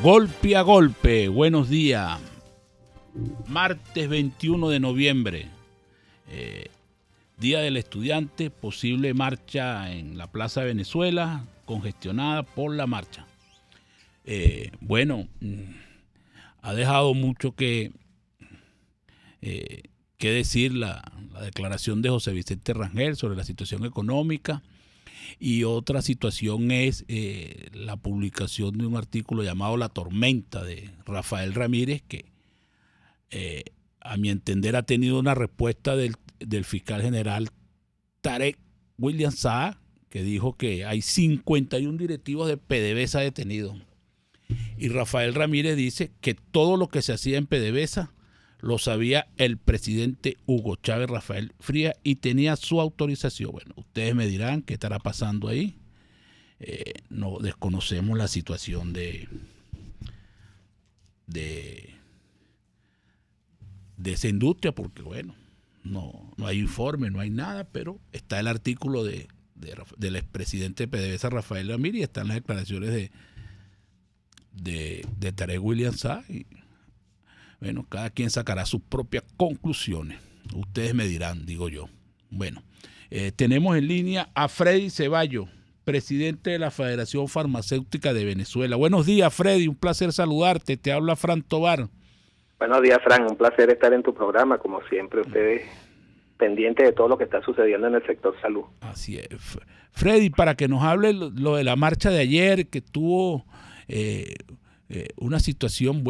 Golpe a golpe, buenos días. Martes 21 de noviembre, Día del Estudiante, posible marcha en la Plaza de Venezuela, congestionada por la marcha. Ha dejado mucho que decir la declaración de José Vicente Rangel sobre la situación económica. Y otra situación es la publicación de un artículo llamado La Tormenta de Rafael Ramírez, que a mi entender ha tenido una respuesta del fiscal general Tarek William Saab, que dijo que hay 51 directivos de PDVSA detenidos. Y Rafael Ramírez dice que todo lo que se hacía en PDVSA lo sabía el presidente Hugo Chávez Rafael Frías y tenía su autorización. Bueno, ustedes me dirán qué estará pasando ahí. No desconocemos la situación de esa industria, porque bueno, no hay informe, no hay nada, pero está el artículo del expresidente de PDVSA Rafael Ramírez y están las declaraciones de Tarek William Saab. Bueno, cada quien sacará sus propias conclusiones. Ustedes me dirán, digo yo. Bueno, tenemos en línea a Freddy Ceballos, presidente de la Federación Farmacéutica de Venezuela. Buenos días, Freddy, un placer saludarte. Te habla Fran Tovar. Buenos días, Fran, un placer estar en tu programa, como siempre, ustedes pendientes de todo lo que está sucediendo en el sector salud. Así es. Freddy, para que nos hable lo de la marcha de ayer, que tuvo una situación,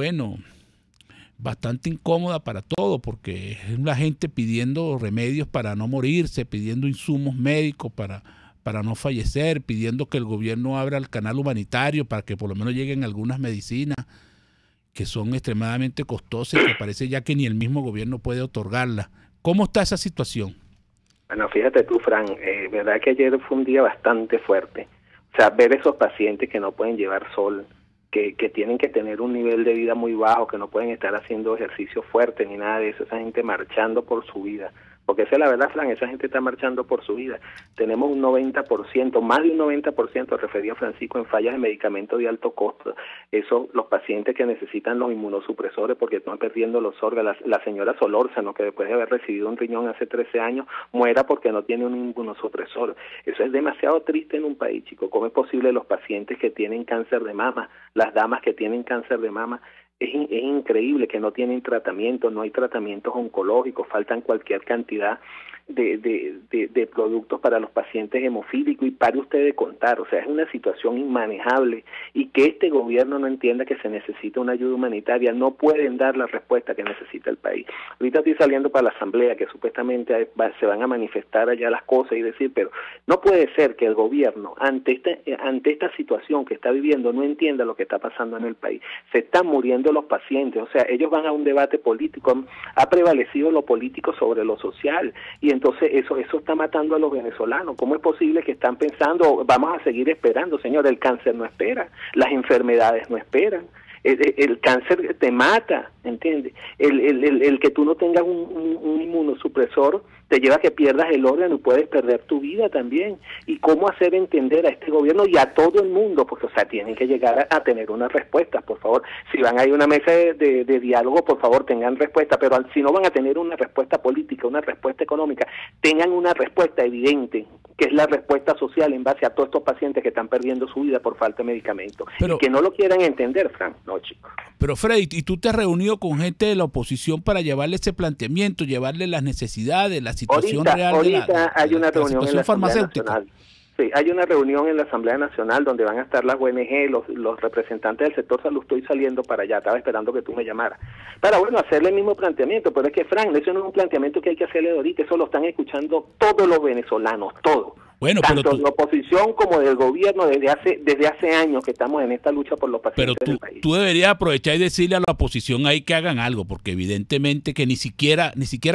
bastante incómoda para todo, porque es la gente pidiendo remedios para no morirse, pidiendo insumos médicos para no fallecer, pidiendo que el gobierno abra el canal humanitario para que por lo menos lleguen algunas medicinas que son extremadamente costosas y que parece ya que ni el mismo gobierno puede otorgarlas. ¿Cómo está esa situación? Bueno, fíjate tú, Fran, verdad que ayer fue un día bastante fuerte. O sea, ver esos pacientes que no pueden llevar sol, que tienen que tener un nivel de vida muy bajo, que no pueden estar haciendo ejercicio fuerte ni nada de eso, esa gente marchando por su vida, porque esa es la verdad, Fran, esa gente está marchando por su vida. Tenemos un 90%, más de un 90%, refería Francisco, en fallas de medicamentos de alto costo. Eso, los pacientes que necesitan los inmunosupresores porque están perdiendo los órganos. La señora Solórzano, que después de haber recibido un riñón hace 13 años, muera porque no tiene un inmunosupresor. Eso es demasiado triste en un país, chico. ¿Cómo es posible los pacientes que tienen cáncer de mama, las damas que tienen cáncer de mama? Es increíble que no tienen tratamiento, no hay tratamientos oncológicos, faltan cualquier cantidad de productos para los pacientes hemofílicos y pare usted de contar. O sea, es una situación inmanejable y que este gobierno no entienda que se necesita una ayuda humanitaria. No pueden dar la respuesta que necesita el país. Ahorita estoy saliendo para la asamblea, que supuestamente se van a manifestar allá las cosas y decir, pero no puede ser que el gobierno ante esta situación que está viviendo no entienda lo que está pasando en el país. Se están muriendo los pacientes, o sea, ellos van a un debate político, ha prevalecido lo político sobre lo social, y entonces eso está matando a los venezolanos. ¿Cómo es posible que están pensando, vamos a seguir esperando? Señor, el cáncer no espera, las enfermedades no esperan, el cáncer te mata, ¿entiendes? El que tú no tengas un inmunosupresor te lleva a que pierdas el órgano y puedes perder tu vida también. ¿Y cómo hacer entender a este gobierno y a todo el mundo? Porque, o sea, tienen que llegar a tener una respuesta, por favor. Si van a ir a una mesa de diálogo, por favor, tengan respuesta, pero si no van a tener una respuesta política, una respuesta económica, tengan una respuesta evidente, que es la respuesta social en base a todos estos pacientes que están perdiendo su vida por falta de medicamentos. Pero, y que no lo quieran entender, Frank. No, chicos. Pero, Freddy, ¿y tú te has reunido con gente de la oposición para llevarle ese planteamiento, llevarle las necesidades, la situación real de hay una reunión en la farmacéutica? Nacional. Sí, hay una reunión en la Asamblea Nacional donde van a estar las ONG, los representantes del sector salud. Estoy saliendo para allá, estaba esperando que tú me llamaras. Para, bueno, hacerle el mismo planteamiento, pero es que, Frank, eso no es un planteamiento que hay que hacerle de ahorita, eso lo están escuchando todos los venezolanos, todos. Bueno, tanto de la oposición como del gobierno desde hace años que estamos en esta lucha por los pacientes del país. Tú deberías aprovechar y decirle a la oposición ahí que hagan algo, porque evidentemente que ni siquiera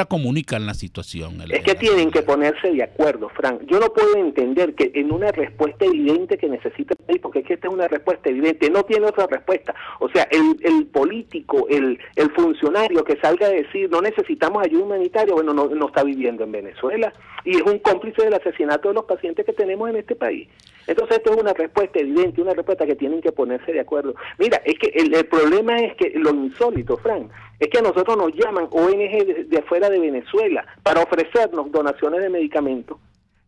comunican la situación. Es que tienen que ponerse de acuerdo, Frank. Yo no puedo entender que en una respuesta evidente que necesita el país, porque es que esta es una respuesta evidente, no tiene otra respuesta. O sea, el político, el funcionario que salga a decir no necesitamos ayuda humanitaria, bueno, no está viviendo en Venezuela y es un cómplice del asesinato de los pacientes que tenemos en este país. Entonces esto es una respuesta evidente, una respuesta que tienen que ponerse de acuerdo. Mira, es que el problema es que lo insólito, Frank, es que a nosotros nos llaman ONG de afuera de Venezuela para ofrecernos donaciones de medicamentos.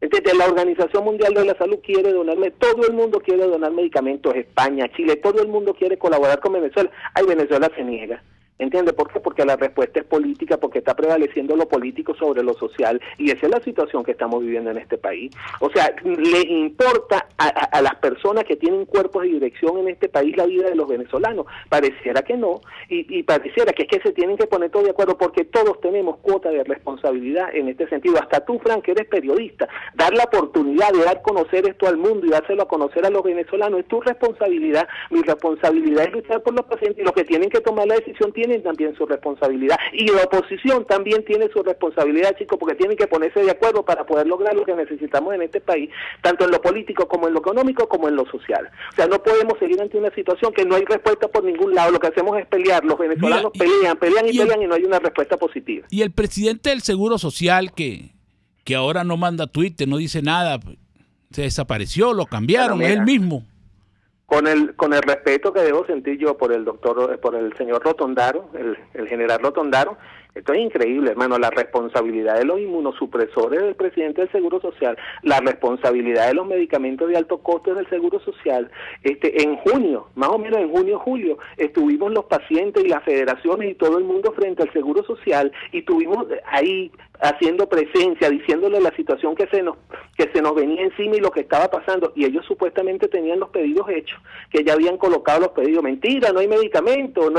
Entonces, la Organización Mundial de la Salud quiere donarme, todo el mundo quiere donar medicamentos, España, Chile, todo el mundo quiere colaborar con Venezuela. Ay, Venezuela se niega. ¿Entiende por qué? Porque la respuesta es política, porque está prevaleciendo lo político sobre lo social, y esa es la situación que estamos viviendo en este país. O sea, les importa a las personas que tienen cuerpos de dirección en este país la vida de los venezolanos. Pareciera que no, y pareciera que es que se tienen que poner todos de acuerdo, porque todos tenemos cuota de responsabilidad en este sentido. Hasta tú, Frank, que eres periodista, dar la oportunidad de dar a conocer esto al mundo y dárselo a conocer a los venezolanos es tu responsabilidad. Mi responsabilidad es luchar por los pacientes, y los que tienen que tomar la decisión tienen también su responsabilidad, y la oposición también tiene su responsabilidad, chicos, porque tienen que ponerse de acuerdo para poder lograr lo que necesitamos en este país, tanto en lo político como en lo económico como en lo social. O sea, no podemos seguir ante una situación que no hay respuesta por ningún lado. Lo que hacemos es pelear. Los venezolanos pelean y no hay una respuesta positiva. Y el presidente del Seguro Social, que ahora no manda Twitter, no dice nada, se desapareció, lo cambiaron, es él mismo. Con el respeto que debo sentir yo por el señor Rotondaro, el general Rotondaro, esto es increíble, hermano, la responsabilidad de los inmunosupresores del presidente del Seguro Social, la responsabilidad de los medicamentos de alto costo del Seguro Social. En junio, más o menos en junio, julio, estuvimos los pacientes y las federaciones y todo el mundo frente al Seguro Social, y estuvimos ahí haciendo presencia, diciéndole la situación que se nos venía encima y lo que estaba pasando, y ellos supuestamente tenían los pedidos hechos, que ya habían colocado los pedidos. Mentira, no hay medicamentos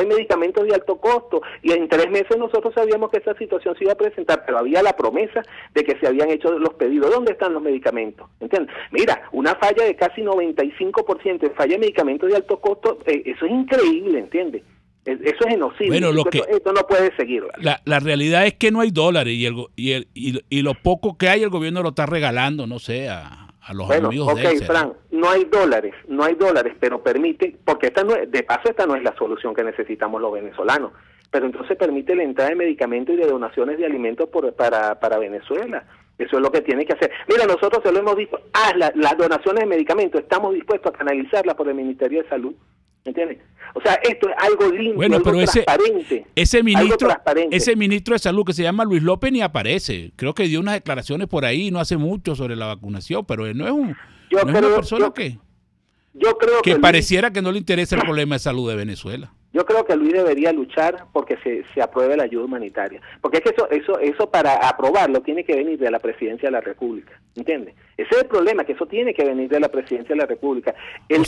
de alto costo, y en 3 meses nosotros sabíamos que esa situación se iba a presentar, pero había la promesa de que se habían hecho los pedidos. ¿Dónde están los medicamentos? ¿Entiendes? Mira, una falla de casi 95% de falla de medicamentos de alto costo, eso es increíble, ¿entiendes? Eso es genocidio. Bueno, esto no puede seguir. La realidad es que no hay dólares, y lo poco que hay el gobierno lo está regalando, no sé, a los amigos de él. Frank, no hay dólares, pero permite, porque esta no es la solución que necesitamos los venezolanos, pero entonces permite la entrada de medicamentos y de donaciones de alimentos para Venezuela. Eso es lo que tiene que hacer. Mira, nosotros se lo hemos dicho, las donaciones de medicamentos, estamos dispuestos a canalizarlas por el Ministerio de Salud. ¿Entiendes? O sea, esto es algo limpio, bueno, algo pero transparente. Ese ministro de Salud que se llama Luis López ni aparece. Creo que dio unas declaraciones por ahí no hace mucho sobre la vacunación, pero él no es una persona que pareciera que no le interesa el problema de salud de Venezuela. Yo creo que Luis debería luchar porque se apruebe la ayuda humanitaria, porque es que eso para aprobarlo tiene que venir de la Presidencia de la República, ¿entiendes? Ese es el problema, que eso tiene que venir de la Presidencia de la República. El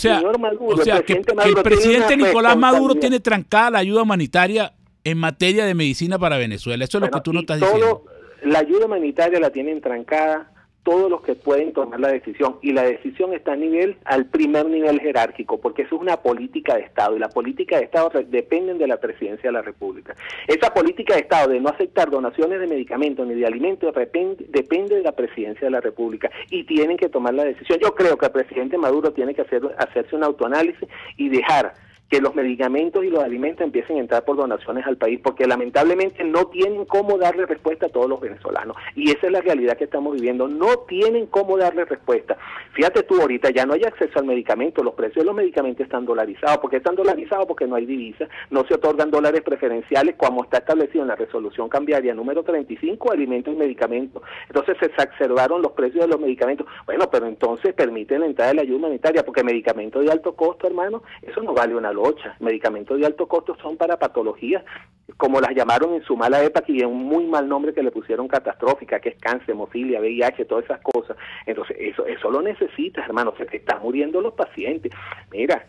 presidente Nicolás Maduro tiene trancada la ayuda humanitaria en materia de medicina para Venezuela. Eso es lo que tú no estás diciendo. La ayuda humanitaria la tienen trancada todos los que pueden tomar la decisión, y la decisión está al primer nivel jerárquico, porque eso es una política de Estado, y la política de Estado dependen de la Presidencia de la República. Esa política de Estado de no aceptar donaciones de medicamentos ni de alimentos depende de la Presidencia de la República, y tienen que tomar la decisión. Yo creo que el presidente Maduro tiene que hacerse un autoanálisis y dejar que los medicamentos y los alimentos empiecen a entrar por donaciones al país, porque lamentablemente no tienen cómo darle respuesta a todos los venezolanos, y esa es la realidad que estamos viviendo. No tienen cómo darle respuesta. Fíjate tú, ahorita ya no hay acceso al medicamento, los precios de los medicamentos están dolarizados. ¿Por qué están dolarizados? Porque no hay divisa, no se otorgan dólares preferenciales como está establecido en la resolución cambiaria número 35, alimentos y medicamentos. Entonces se exacerbaron los precios de los medicamentos. Bueno, pero entonces permiten la entrada de la ayuda humanitaria, porque medicamentos de alto costo, hermano, eso no vale una locha. Medicamentos de alto costo son para patologías, como las llamaron en su mala época, y en un muy mal nombre que le pusieron catastrófica, que es cáncer, hemofilia, VIH, todas esas cosas. Entonces eso lo necesitas, hermano, se te están muriendo los pacientes. Mira,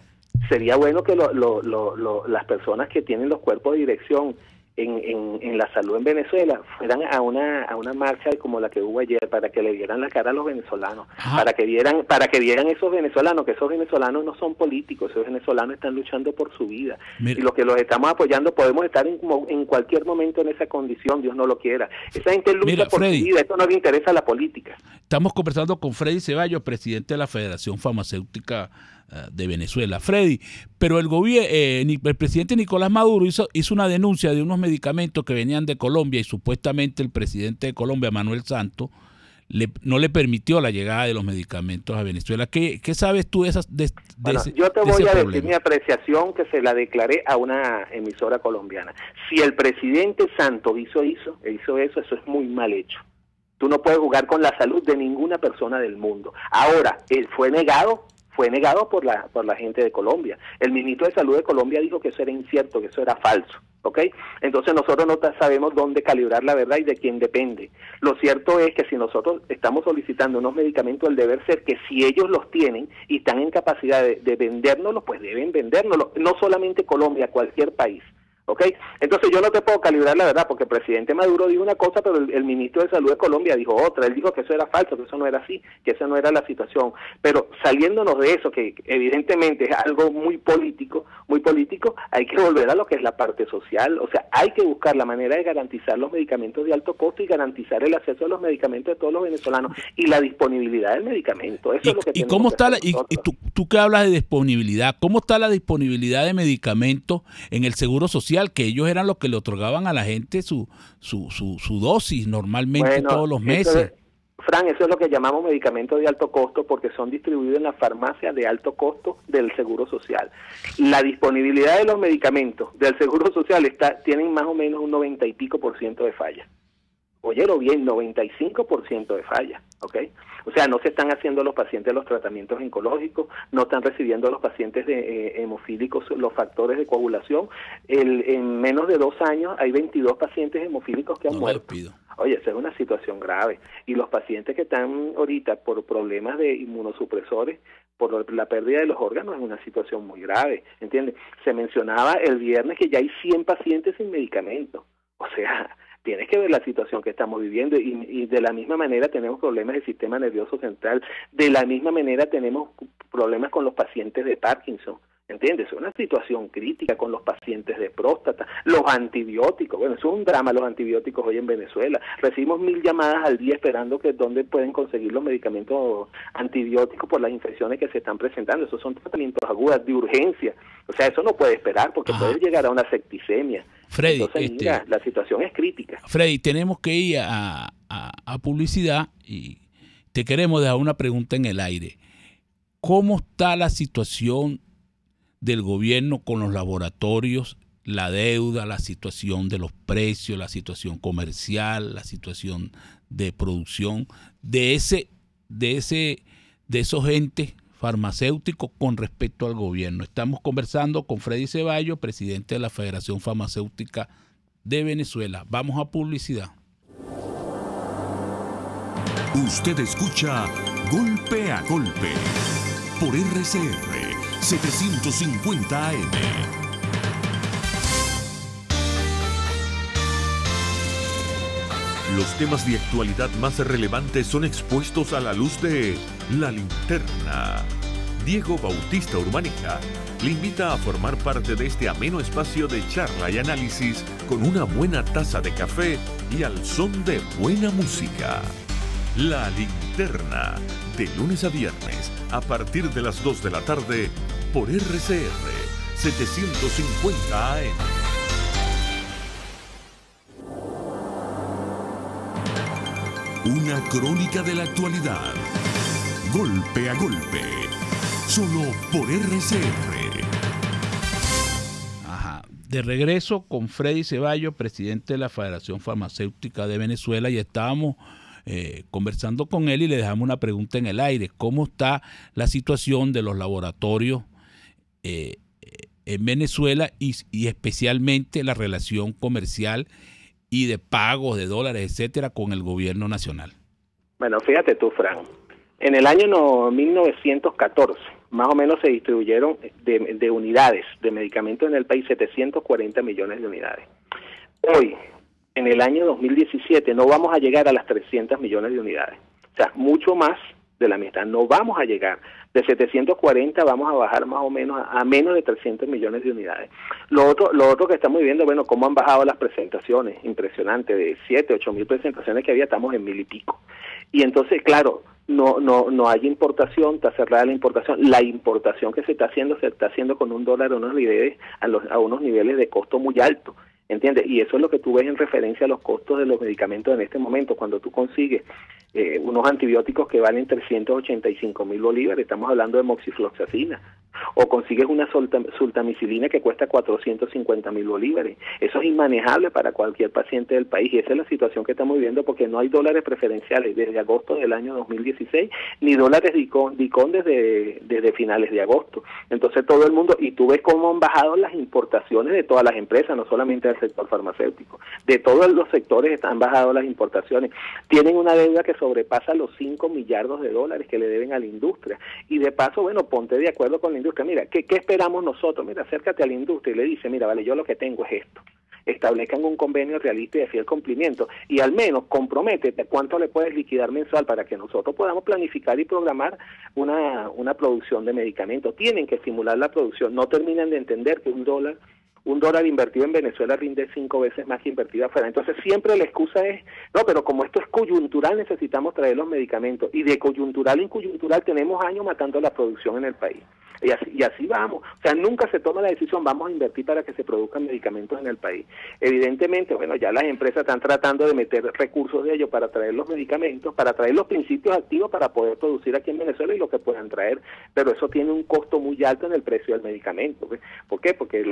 sería bueno que las personas que tienen los cuerpos de dirección en la salud en Venezuela fueran a una marcha como la que hubo ayer, para que le dieran la cara a los venezolanos, para que vieran esos venezolanos, que esos venezolanos no son políticos, esos venezolanos están luchando por su vida. Mira, y los que los estamos apoyando podemos estar en cualquier momento en esa condición, Dios no lo quiera. Esa gente lucha por su vida, esto no le interesa a la política. Estamos conversando con Freddy Ceballos, presidente de la Federación Farmacéutica de Venezuela. Freddy, pero el presidente Nicolás Maduro hizo una denuncia de unos medicamentos que venían de Colombia, y supuestamente el presidente de Colombia, Manuel Santos, no le permitió la llegada de los medicamentos a Venezuela. ¿Qué sabes tú de esas? Bueno, yo te voy a decir mi apreciación, que se la declaré a una emisora colombiana. Si el presidente Santos hizo eso, eso es muy mal hecho. Tú no puedes jugar con la salud de ninguna persona del mundo. Ahora, él fue negado por la gente de Colombia. El ministro de Salud de Colombia dijo que eso era incierto, que eso era falso. ¿Ok? Entonces nosotros no sabemos dónde calibrar la verdad y de quién depende. Lo cierto es que si nosotros estamos solicitando unos medicamentos, el deber ser que si ellos los tienen y están en capacidad de vendérnoslos, pues deben vendérnoslos. No solamente Colombia, cualquier país. ¿Ok? Entonces yo no te puedo calibrar la verdad, porque el presidente Maduro dijo una cosa, pero el ministro de Salud de Colombia dijo otra. Él dijo que eso era falso, que eso no era así, que esa no era la situación. Pero saliéndonos de eso, que evidentemente es algo muy político, hay que volver a lo que es la parte social. O sea, hay que buscar la manera de garantizar los medicamentos de alto costo y garantizar el acceso a los medicamentos de todos los venezolanos y la disponibilidad del medicamento. Eso es lo que tenemos cómo está que hacer y tú que hablas de disponibilidad, ¿cómo está la disponibilidad de medicamentos en el Seguro Social? Que ellos eran los que le otorgaban a la gente su dosis normalmente todos los meses. Fran, eso es lo que llamamos medicamentos de alto costo, porque son distribuidos en las farmacias de alto costo del Seguro Social. La disponibilidad de los medicamentos del Seguro Social tienen más o menos un 90 y pico % de falla. Óyelo bien, 95% de falla, ¿ok? O sea, no se están haciendo los pacientes los tratamientos oncológicos, no están recibiendo los pacientes hemofílicos los factores de coagulación. En menos de 2 años hay 22 pacientes hemofílicos que han muerto. Oye, esa es una situación grave. Y los pacientes que están ahorita por problemas de inmunosupresores, por la pérdida de los órganos, es una situación muy grave, ¿entiendes? Se mencionaba el viernes que ya hay 100 pacientes sin medicamentos. O sea, tienes que ver la situación que estamos viviendo y de la misma manera tenemos problemas del sistema nervioso central, de la misma manera tenemos problemas con los pacientes de Parkinson, ¿entiendes? Es una situación crítica con los pacientes de próstata, los antibióticos, bueno, eso es un drama los antibióticos hoy en Venezuela. Recibimos 1000 llamadas al día esperando que dónde pueden conseguir los medicamentos antibióticos por las infecciones que se están presentando. Esos son tratamientos agudos de urgencia. O sea, eso no puede esperar porque puede llegar a una septicemia. Freddy, entonces, mira, la situación es crítica. Freddy, tenemos que ir a publicidad y te queremos dejar una pregunta en el aire. ¿Cómo está la situación del gobierno con los laboratorios, la deuda, la situación de los precios, la situación comercial, la situación de producción de esos entes farmacéuticos con respecto al gobierno? Estamos conversando con Freddy Ceballos, presidente de la Federación Farmacéutica de Venezuela. Vamos a publicidad. Usted escucha Golpe a Golpe por RCR 750 AM. Los temas de actualidad más relevantes son expuestos a la luz de La Linterna. Diego Bautista Urbaneja le invita a formar parte de este ameno espacio de charla y análisis con una buena taza de café y al son de buena música. La Linterna, de lunes a viernes, a partir de las 2 de la tarde, por RCR 750 AM. Una crónica de la actualidad. Golpe a golpe. Solo por RCR. Ajá. De regreso con Freddy Ceballos, presidente de la Federación Farmacéutica de Venezuela, y estábamos conversando con él y le dejamos una pregunta en el aire. ¿Cómo está la situación de los laboratorios en Venezuela y especialmente la relación comercial y de pagos de dólares, etcétera, con el gobierno nacional? Bueno, fíjate tú, Fran, en el año 1914 más o menos se distribuyeron de unidades de medicamentos en el país 740 millones de unidades. Hoy, en el año 2017, no vamos a llegar a las 300 millones de unidades. O sea, mucho más de la mitad. No vamos a llegar. De 740 vamos a bajar más o menos a menos de 300 millones de unidades. Lo otro que estamos viendo, bueno, cómo han bajado las presentaciones. Impresionante, de 7, 8 mil presentaciones que había, estamos en 1000 y pico. Y entonces, claro, no hay importación, está cerrada la importación. La importación que se está haciendo con $1 a unos niveles de costo muy alto. ¿entiendes? Y eso es lo que tú ves en referencia a los costos de los medicamentos en este momento. Cuando tú consigues unos antibióticos que valen 385.000 bolívares, estamos hablando de moxifloxacina, o consigues una sultamicilina que cuesta 450.000 bolívares. Eso es inmanejable para cualquier paciente del país, y esa es la situación que estamos viviendo, porque no hay dólares preferenciales desde agosto del año 2016, ni dólares DICON desde finales de agosto. Entonces todo el mundo, y tú ves cómo han bajado las importaciones de todas las empresas, no solamente del sector farmacéutico, de todos los sectores han bajado las importaciones. Tienen una deuda que sobrepasa los 5 millardos de dólares que le deben a la industria, y de paso, bueno, ponte de acuerdo con la industria. Mira, ¿qué esperamos nosotros? Mira, acércate a la industria y le dice, mira, vale, yo lo que tengo es esto. Establezcan un convenio realista y de fiel cumplimiento, y al menos comprométete cuánto le puedes liquidar mensual para que nosotros podamos planificar y programar una producción de medicamentos. Tienen que estimular la producción. No terminan de entender que un dólar invertido en Venezuela rinde 5 veces más que invertido afuera. Entonces siempre la excusa es, no, pero como esto es coyuntural, necesitamos traer los medicamentos, y de coyuntural en coyuntural tenemos años matando la producción en el país. Y así vamos. O sea, nunca se toma la decisión, vamos a invertir para que se produzcan medicamentos en el país. Evidentemente, bueno, ya las empresas están tratando de meter recursos de ellos para traer los medicamentos, para traer los principios activos para poder producir aquí en Venezuela y lo que puedan traer, pero eso tiene un costo muy alto en el precio del medicamento. ¿Ves? ¿Por qué? Porque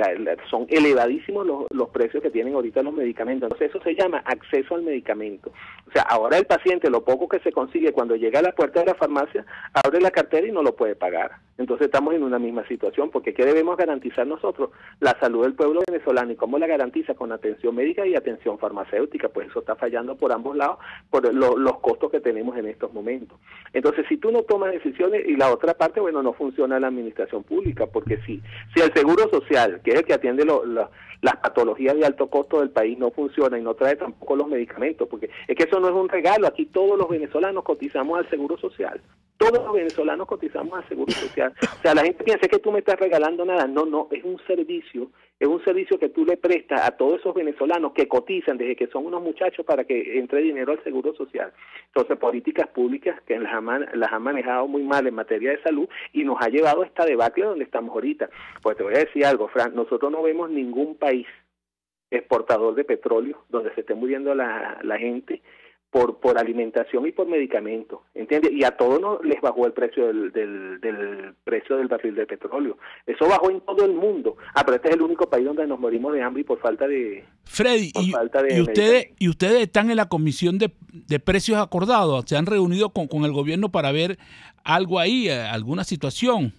son elevadísimos los precios que tienen ahorita los medicamentos. Entonces eso se llama acceso al medicamento. O sea, ahora el paciente, lo poco que se consigue cuando llega a la puerta de la farmacia, abre la cartera y no lo puede pagar. Entonces estamos en una misma situación, porque ¿qué debemos garantizar nosotros? La salud del pueblo venezolano. ¿Y cómo la garantiza? Con atención médica y atención farmacéutica. Pues eso está fallando por ambos lados, por los costos que tenemos en estos momentos. Entonces, si tú no tomas decisiones, y la otra parte, bueno, no funciona la administración pública, porque si el Seguro Social, que es el que atiende las patologías de alto costo del país, no funciona y no trae tampoco los medicamentos, porque es que eso no es un regalo. Aquí todos los venezolanos cotizamos al Seguro Social. Todos los venezolanos cotizamos al Seguro Social. O sea, la gente piensa que tú me estás regalando nada. No, es un servicio que tú le prestas a todos esos venezolanos que cotizan desde que son unos muchachos para que entre dinero al Seguro Social. Entonces, políticas públicas que las han manejado muy mal en materia de salud, y nos ha llevado a esta debacle donde estamos ahorita. Pues te voy a decir algo, Fran, nosotros no vemos ningún país exportador de petróleo donde se esté muriendo la gente por alimentación y por medicamentos, ¿entiendes? Y a todos nos les bajó el precio del precio del barril de petróleo. Eso bajó en todo el mundo. Pero este es el único país donde nos morimos de hambre y por falta de... Freddy, y ustedes están en la comisión de precios acordados. ¿Se han reunido con el gobierno para ver algo ahí, alguna situación?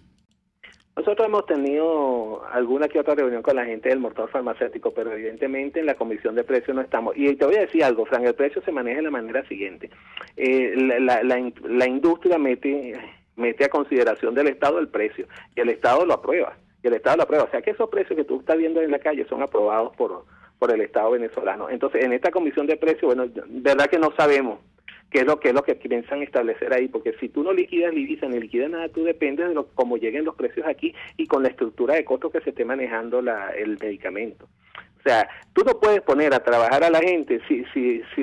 Nosotros hemos tenido alguna que otra reunión con la gente del motor farmacéutico, pero evidentemente en la comisión de precios no estamos. Y te voy a decir algo, Fran, el precio se maneja de la manera siguiente. La industria mete a consideración del Estado el precio, y el Estado lo aprueba. O sea que esos precios que tú estás viendo en la calle son aprobados por el Estado venezolano. Entonces, en esta comisión de precios, bueno, verdad que no sabemos qué es lo que piensan establecer ahí, porque si tú no liquidas divisa ni liquidas nada, tú dependes de cómo lleguen los precios aquí y con la estructura de costos que se esté manejando el medicamento. O sea, tú no puedes poner a trabajar a la gente si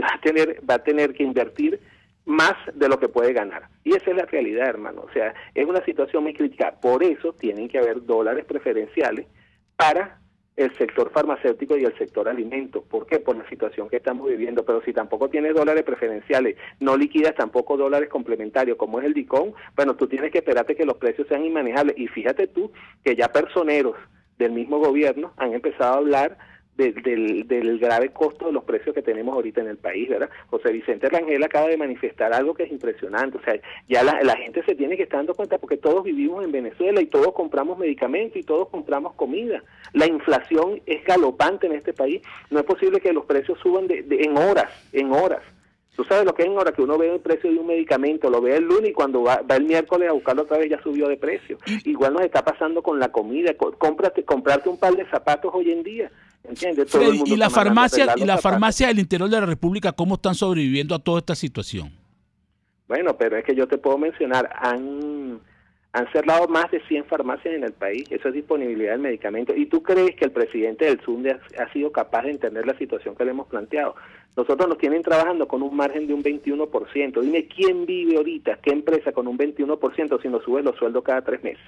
va a tener que invertir más de lo que puede ganar. Y esa es la realidad, hermano. O sea, es una situación muy crítica. Por eso tienen que haber dólares preferenciales para el sector farmacéutico y el sector alimentos. ¿Por qué? Por la situación que estamos viviendo. Pero si tampoco tienes dólares preferenciales, no liquidas tampoco dólares complementarios, como es el DICON, bueno, tú tienes que esperarte que los precios sean inmanejables. Y fíjate tú que ya personeros del mismo gobierno han empezado a hablar del grave costo de los precios que tenemos ahorita en el país, ¿verdad? José Vicente Rangel acaba de manifestar algo que es impresionante. O sea, ya la gente se tiene que estar dando cuenta, porque todos vivimos en Venezuela y todos compramos medicamentos y todos compramos comida. La inflación es galopante en este país. No es posible que los precios suban en horas. Tú sabes lo que es en horas, que uno ve el precio de un medicamento, lo ve el lunes y cuando va el miércoles a buscarlo otra vez ya subió de precio. Igual nos está pasando con la comida. Comprarte un par de zapatos hoy en día, ¿entiendes? Todo el mundo y la farmacia del interior de la República, ¿cómo están sobreviviendo a toda esta situación? Bueno, pero es que yo te puedo mencionar, han cerrado más de 100 farmacias en el país. Eso es disponibilidad del medicamento. ¿Y tú crees que el presidente del SUNDE ha sido capaz de entender la situación que le hemos planteado? Nosotros nos tienen trabajando con un margen de un 21%. Dime quién vive ahorita, qué empresa con un 21% si nos sube los sueldos cada 3 meses,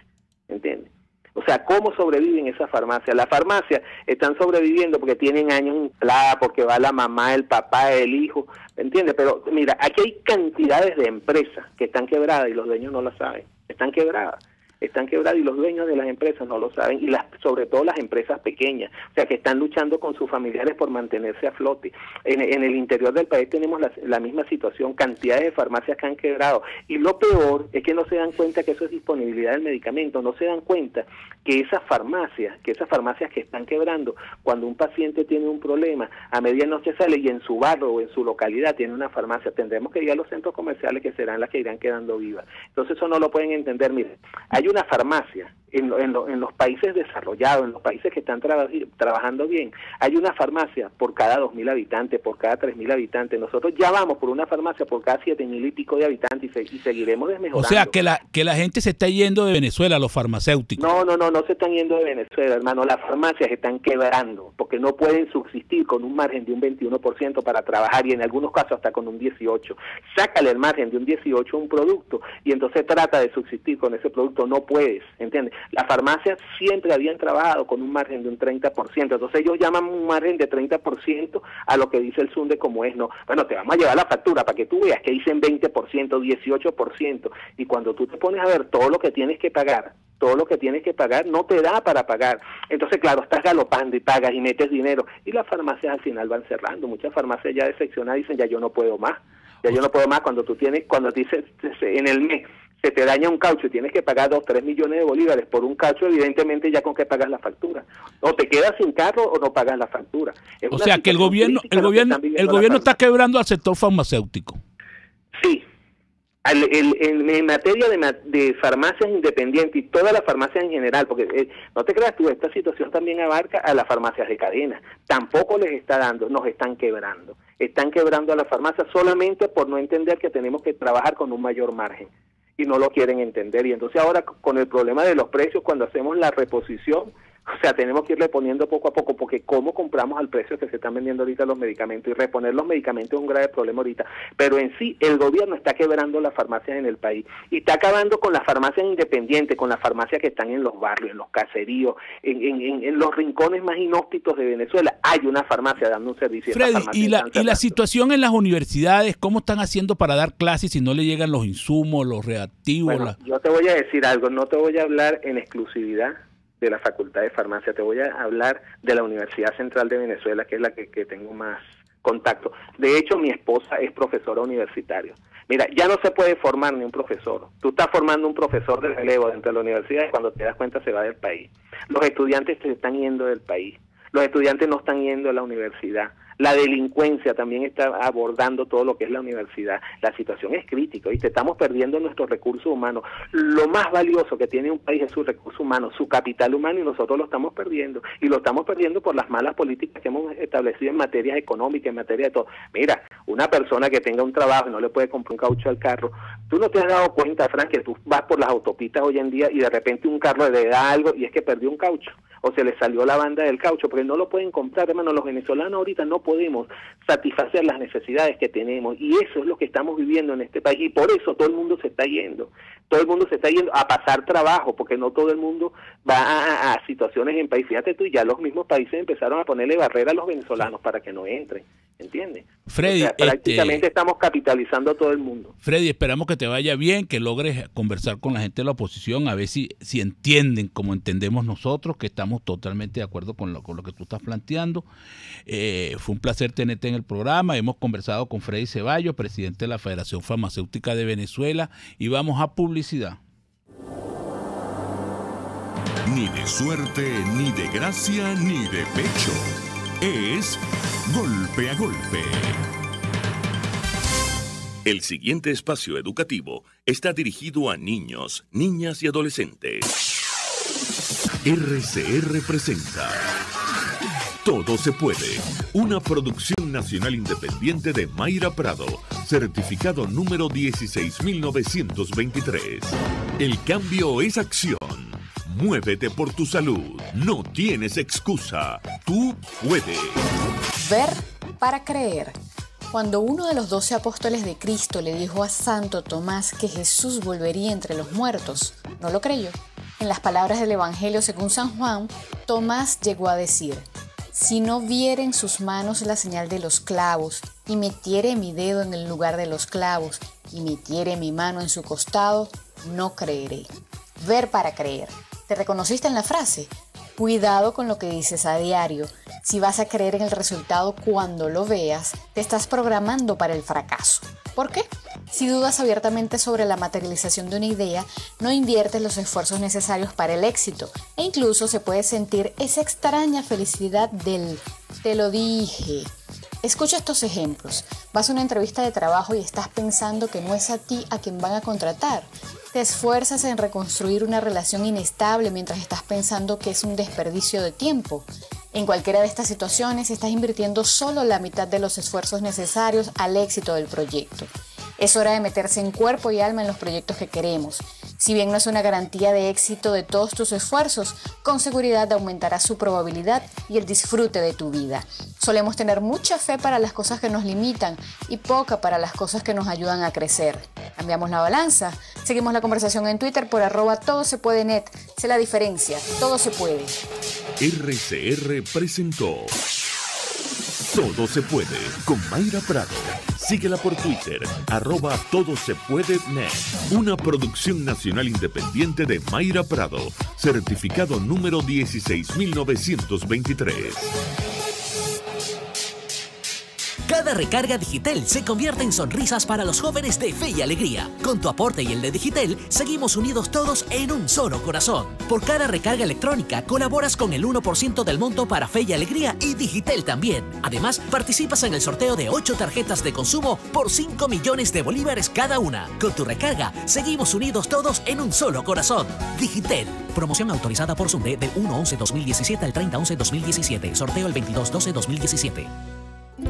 ¿entiendes? O sea, ¿cómo sobreviven esas farmacias? Las farmacias están sobreviviendo porque tienen años instaladas, porque va la mamá, el papá, el hijo, ¿me entiendes? Pero mira, aquí hay cantidades de empresas que están quebradas y los dueños no lo saben. Están quebradas y los dueños de las empresas no lo saben, y sobre todo las empresas pequeñas, o sea, que están luchando con sus familiares por mantenerse a flote. En el interior del país tenemos la misma situación, cantidades de farmacias que han quebrado, y lo peor es que no se dan cuenta que eso es disponibilidad del medicamento, no se dan cuenta que esas farmacias que están quebrando, cuando un paciente tiene un problema, a medianoche sale y en su barrio o en su localidad tiene una farmacia, tendremos que ir a los centros comerciales que serán las que irán quedando vivas. Entonces eso no lo pueden entender. Miren, hay una farmacia en los países desarrollados, en los países que están trabajando bien, hay una farmacia por cada 2.000 habitantes, por cada 3.000 habitantes. Nosotros ya vamos por una farmacia por cada 7.000 y pico de habitantes y seguiremos desmejorando. O sea, que la gente se está yendo de Venezuela, los farmacéuticos. No se están yendo de Venezuela, hermano. Las farmacias están quebrando porque no pueden subsistir con un margen de un 21% para trabajar, y en algunos casos hasta con un 18%. Sácale el margen de un 18% a un producto y entonces trata de subsistir con ese producto. No puedes, ¿entiendes? Las farmacias siempre habían trabajado con un margen de un 30%, entonces ellos llaman un margen de 30% a lo que dice el SUNDE como es, no, bueno, te vamos a llevar la factura para que tú veas que dicen 20%, 18%, y cuando tú te pones a ver todo lo que tienes que pagar, no te da para pagar. Entonces, claro, estás galopando y pagas y metes dinero, y las farmacias al final van cerrando. Muchas farmacias ya decepcionadas dicen, ya yo no puedo más, cuando te dices en el mes se te daña un caucho y tienes que pagar 2-3 millones de bolívares por un caucho, evidentemente ya con que pagas la factura. O te quedas sin carro o no pagas la factura. O sea que el gobierno está quebrando al sector farmacéutico. Sí. En materia de farmacias independientes y todas las farmacias en general, porque no te creas tú, esta situación también abarca a las farmacias de cadena. Tampoco les está dando, nos están quebrando. Están quebrando a las farmacias solamente por no entender que tenemos que trabajar con un mayor margen. Y no lo quieren entender, y entonces ahora con el problema de los precios, cuando hacemos la reposición, o sea, tenemos que irle poniendo poco a poco, porque cómo compramos al precio que se están vendiendo ahorita los medicamentos, y reponer los medicamentos es un grave problema ahorita, pero en sí el gobierno está quebrando las farmacias en el país, y está acabando con las farmacias independientes, con las farmacias que están en los barrios, en los caseríos, en los rincones más inhóspitos de Venezuela, hay una farmacia dando un servicio. Freddy, y la situación en las universidades, ¿cómo están haciendo para dar clases si no le llegan los insumos, los reactivos? Bueno, yo te voy a decir algo, no te voy a hablar en exclusividad de la Facultad de Farmacia, te voy a hablar de la Universidad Central de Venezuela, que es la que tengo más contacto. De hecho, mi esposa es profesora universitaria. Mira, ya no se puede formar ni un profesor. Tú estás formando un profesor de relevo dentro de la universidad y cuando te das cuenta se va del país. Los estudiantes se están yendo del país. Los estudiantes no están yendo a la universidad. La delincuencia también está abordando todo lo que es la universidad. La situación es crítica, ¿viste? Estamos perdiendo nuestros recursos humanos. Lo más valioso que tiene un país es su recurso humano, su capital humano, y nosotros lo estamos perdiendo. Y lo estamos perdiendo por las malas políticas que hemos establecido en materias económicas, en materia de todo. Mira, una persona que tenga un trabajo y no le puede comprar un caucho al carro, tú no te has dado cuenta, Frank, que tú vas por las autopistas hoy en día y de repente un carro le da algo y es que perdió un caucho, o se le salió la banda del caucho, porque no lo pueden comprar, hermano. Los venezolanos ahorita no podemos satisfacer las necesidades que tenemos, y eso es lo que estamos viviendo en este país, y por eso todo el mundo se está yendo a pasar trabajo, porque no todo el mundo va a situaciones en país. Fíjate tú, ya los mismos países empezaron a ponerle barrera a los venezolanos para que no entren, ¿entiendes? Freddy, o sea, prácticamente estamos capitalizando a todo el mundo. Freddy, esperamos que te vaya bien, que logres conversar con la gente de la oposición, a ver si entienden como entendemos nosotros, que estamos totalmente de acuerdo con lo que tú estás planteando. Fue un placer tenerte en el programa. Hemos conversado con Freddy Ceballos, presidente de la Federación Farmacéutica de Venezuela, y vamos a publicidad. Ni de suerte, ni de gracia, ni de pecho. Es Golpe a Golpe. El siguiente espacio educativo está dirigido a niños, niñas y adolescentes. RCR presenta Todo se puede, una producción nacional independiente de Mayra Prado, certificado número 16923. El cambio es acción. Muévete por tu salud. No tienes excusa. Tú puedes. Ver para creer. Cuando uno de los 12 apóstoles de Cristo le dijo a Santo Tomás que Jesús volvería entre los muertos, no lo creyó. En las palabras del Evangelio según San Juan, Tomás llegó a decir: si no viere en sus manos la señal de los clavos, y metiere mi dedo en el lugar de los clavos, y metiere mi mano en su costado, no creeré. Ver para creer. ¿Te reconociste en la frase? Cuidado con lo que dices a diario. Si vas a creer en el resultado cuando lo veas, te estás programando para el fracaso. ¿Por qué? Si dudas abiertamente sobre la materialización de una idea, no inviertes los esfuerzos necesarios para el éxito, e incluso se puede sentir esa extraña felicidad del "te lo dije". Escucha estos ejemplos. Vas a una entrevista de trabajo y estás pensando que no es a ti a quien van a contratar. Te esfuerzas en reconstruir una relación inestable mientras estás pensando que es un desperdicio de tiempo. En cualquiera de estas situaciones estás invirtiendo solo la mitad de los esfuerzos necesarios al éxito del proyecto. Es hora de meterse en cuerpo y alma en los proyectos que queremos. Si bien no es una garantía de éxito de todos tus esfuerzos, con seguridad aumentará su probabilidad y el disfrute de tu vida. Solemos tener mucha fe para las cosas que nos limitan y poca para las cosas que nos ayudan a crecer. Cambiamos la balanza. Seguimos la conversación en Twitter por @todosepuedenet. Sé la diferencia. Todo se puede. RCR presentó Todo se puede con Mayra Prado. Síguela por Twitter, @todosepuedenet. Una producción nacional independiente de Mayra Prado. Certificado número 16923. Cada recarga Digitel se convierte en sonrisas para los jóvenes de Fe y Alegría. Con tu aporte y el de Digitel, seguimos unidos todos en un solo corazón. Por cada recarga electrónica, colaboras con el 1% del monto para Fe y Alegría y Digitel también. Además, participas en el sorteo de 8 tarjetas de consumo por 5 millones de bolívares cada una. Con tu recarga, seguimos unidos todos en un solo corazón. Digitel. Promoción autorizada por Sunde del 1/11/2017 al 30/11/2017. Sorteo el 22/12/2017.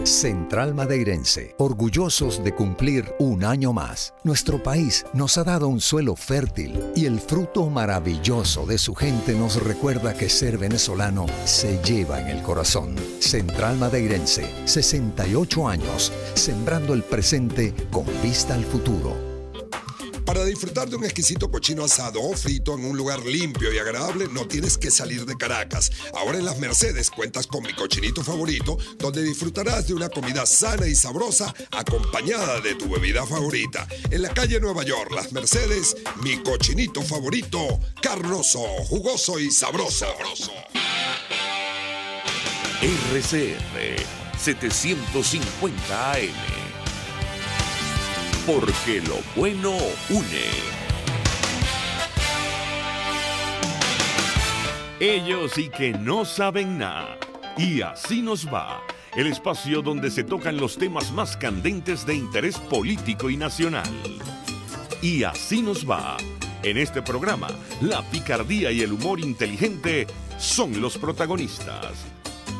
Central Madeirense, orgullosos de cumplir un año más. Nuestro país nos ha dado un suelo fértil y el fruto maravilloso de su gente nos recuerda que ser venezolano se lleva en el corazón. Central Madeirense, 68 años, sembrando el presente con vista al futuro. Para disfrutar de un exquisito cochino asado o frito en un lugar limpio y agradable, no tienes que salir de Caracas. Ahora en Las Mercedes cuentas con Mi Cochinito Favorito, donde disfrutarás de una comida sana y sabrosa acompañada de tu bebida favorita. En la calle Nueva York, Las Mercedes, Mi Cochinito Favorito, carnoso, jugoso y sabroso. RCR 750 AM. Porque lo bueno une. Ellos sí que no saben nada. Y así nos va. El espacio donde se tocan los temas más candentes de interés político y nacional. Y así nos va. En este programa, la picardía y el humor inteligente son los protagonistas.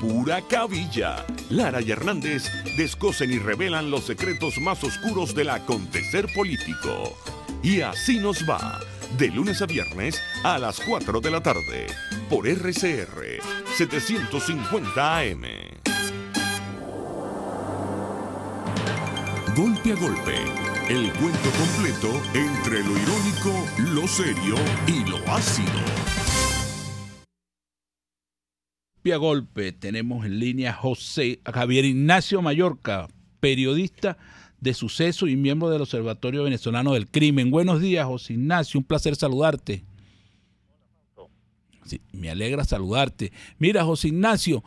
Pura cabilla. Lara y Hernández descosen y revelan los secretos más oscuros del acontecer político. Y así nos va, de lunes a viernes a las 4 de la tarde, por RCR 750 AM. Golpe a golpe, el cuento completo entre lo irónico, lo serio y lo ácido. A golpe tenemos en línea a Javier Ignacio Mallorca, periodista de Suceso y miembro del Observatorio Venezolano del Crimen. Buenos días, José Ignacio, un placer saludarte. Sí, me alegra saludarte. Mira, José Ignacio,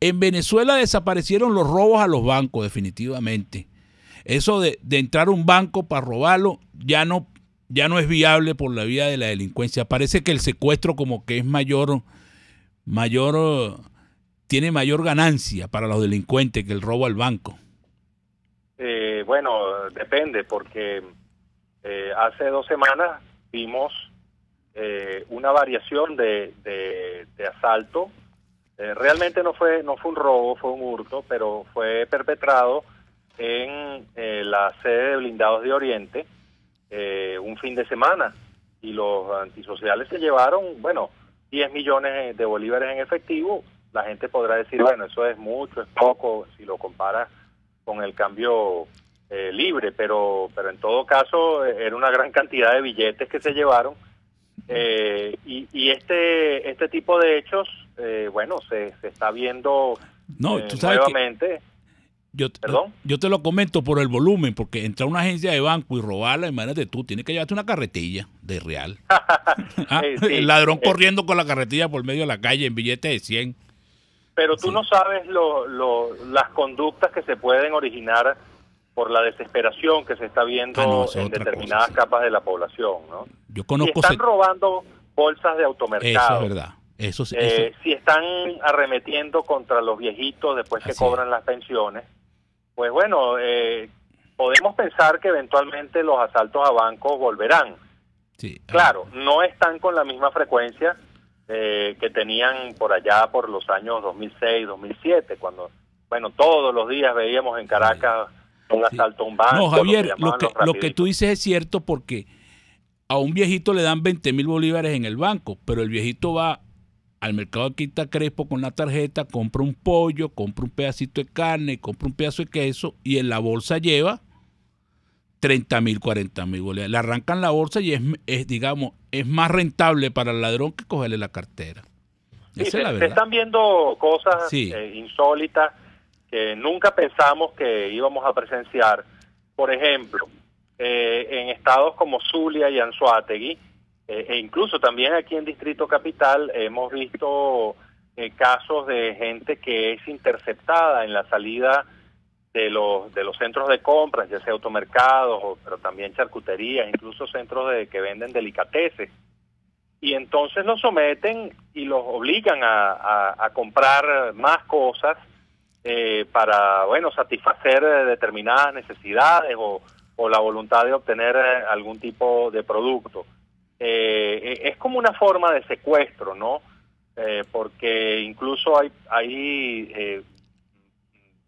en Venezuela desaparecieron los robos a los bancos, definitivamente. Eso de entrar a un banco para robarlo ya no es viable por la vía de la delincuencia. Parece que el secuestro como que es tiene mayor ganancia para los delincuentes que el robo al banco. Bueno, depende, porque hace 2 semanas vimos una variación de asalto. Realmente no fue un robo, fue un hurto, pero fue perpetrado en la sede de Blindados de Oriente un fin de semana, y los antisociales se llevaron, 10 millones de bolívares en efectivo. La gente podrá decir, bueno, eso es mucho, es poco, si lo compara con el cambio libre, pero en todo caso era una gran cantidad de billetes que se llevaron, Y este tipo de hechos, bueno, se está viendo tú sabes nuevamente. Yo te lo comento por el volumen, porque entrar a una agencia de banco y robarla, imagínate tú, tienes que llevarte una carretilla de real. Sí, el ladrón corriendo con la carretilla por medio de la calle en billetes de 100. Pero tú no sabes las conductas que se pueden originar por la desesperación que se está viendo en determinadas capas de la población, ¿no? Yo conozco. Si están robando bolsas de automercado. Eso es verdad. Eso. Si están arremetiendo contra los viejitos después que cobran las pensiones, pues bueno, podemos pensar que eventualmente los asaltos a bancos volverán. Sí, claro, no están con la misma frecuencia que tenían por allá por los años 2006, 2007, cuando, bueno, todos los días veíamos en Caracas un asalto a un banco. No, Javier, lo que tú dices es cierto, porque a un viejito le dan 20,000 bolívares en el banco, pero el viejito va al mercado de Quinta Crespo con la tarjeta, compra un pollo, compra un pedacito de carne, compra un pedazo de queso y en la bolsa lleva 30,000, 40,000 bolívares. Le arrancan la bolsa y es más rentable para el ladrón que cogerle la cartera. Sí, se están viendo cosas insólitas que nunca pensamos que íbamos a presenciar. Por ejemplo, en estados como Zulia y Anzoátegui, e incluso también aquí en Distrito Capital hemos visto casos de gente que es interceptada en la salida de los centros de compras, ya sea automercados, pero también charcuterías, incluso centros que venden delicateces. Y entonces los someten y los obligan a comprar más cosas para, bueno, satisfacer determinadas necesidades o la voluntad de obtener algún tipo de producto. Es como una forma de secuestro, ¿no? Porque incluso hay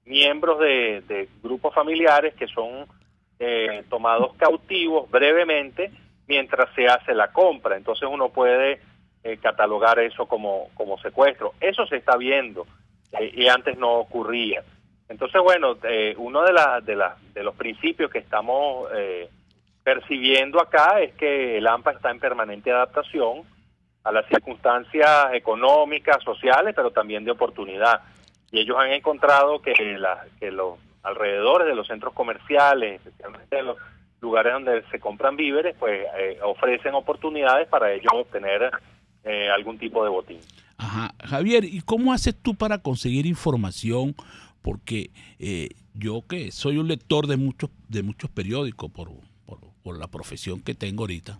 miembros de grupos familiares que son tomados cautivos brevemente mientras se hace la compra. Entonces uno puede catalogar eso como secuestro. Eso se está viendo y antes no ocurría. Entonces, bueno, uno de los principios que estamos percibiendo acá es que el AMPA está en permanente adaptación a las circunstancias económicas, sociales, pero también de oportunidad. Y ellos han encontrado que los alrededores de los centros comerciales, especialmente de los lugares donde se compran víveres, pues ofrecen oportunidades para ellos obtener algún tipo de botín. Ajá. Javier, ¿y cómo haces tú para conseguir información? Porque yo que soy un lector de muchos periódicos por la profesión que tengo ahorita,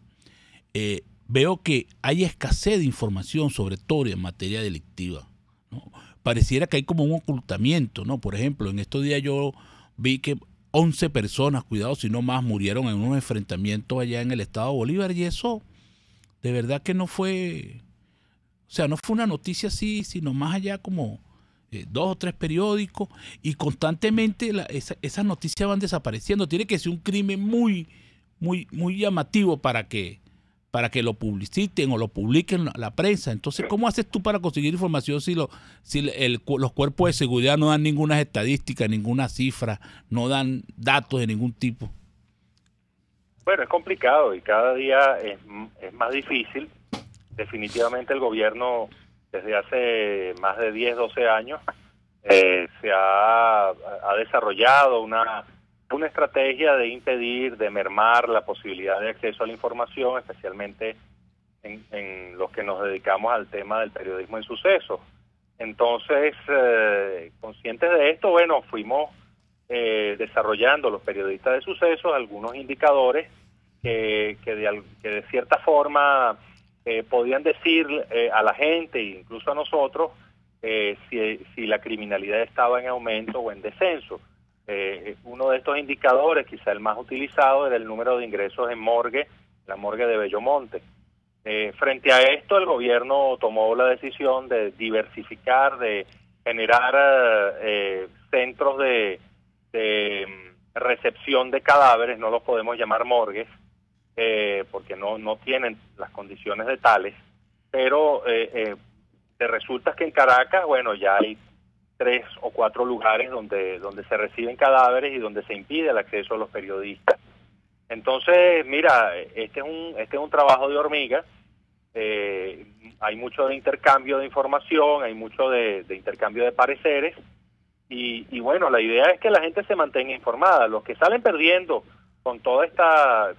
veo que hay escasez de información, sobre todo en materia delictiva, ¿no? Pareciera que hay como un ocultamiento, ¿no? Por ejemplo, en estos días yo vi que 11 personas, cuidado si no más, murieron en unos enfrentamientos allá en el estado de Bolívar, y eso de verdad que no fue, o sea, no fue una noticia así, sino más allá como 2 o 3 periódicos, y constantemente esas noticias van desapareciendo. Tiene que ser un crimen muy llamativo para que lo publiciten o lo publiquen la prensa. Entonces, ¿cómo haces tú para conseguir información si los cuerpos de seguridad no dan ninguna estadística, ninguna cifra, no dan datos de ningún tipo? Bueno, es complicado y cada día es más difícil. Definitivamente el gobierno, desde hace más de 10, 12 años, se ha desarrollado una estrategia de impedir, de mermar la posibilidad de acceso a la información, especialmente en los que nos dedicamos al tema del periodismo en sucesos. Entonces, conscientes de esto, bueno, fuimos desarrollando los periodistas de sucesos algunos indicadores que de cierta forma podían decir a la gente e incluso a nosotros si la criminalidad estaba en aumento o en descenso. Uno de estos indicadores, quizá el más utilizado, era el número de ingresos en morgue, la morgue de Bellomonte. Frente a esto, el gobierno tomó la decisión de diversificar, de generar centros de recepción de cadáveres, no los podemos llamar morgues, porque no tienen las condiciones de tales, pero resulta que en Caracas, bueno, ya hay 3 o 4 lugares donde se reciben cadáveres y donde se impide el acceso a los periodistas. Entonces, mira, este es un trabajo de hormiga hay mucho de intercambio de información, hay mucho de intercambio de pareceres, y bueno, la idea es que la gente se mantenga informada. Los que salen perdiendo con toda esta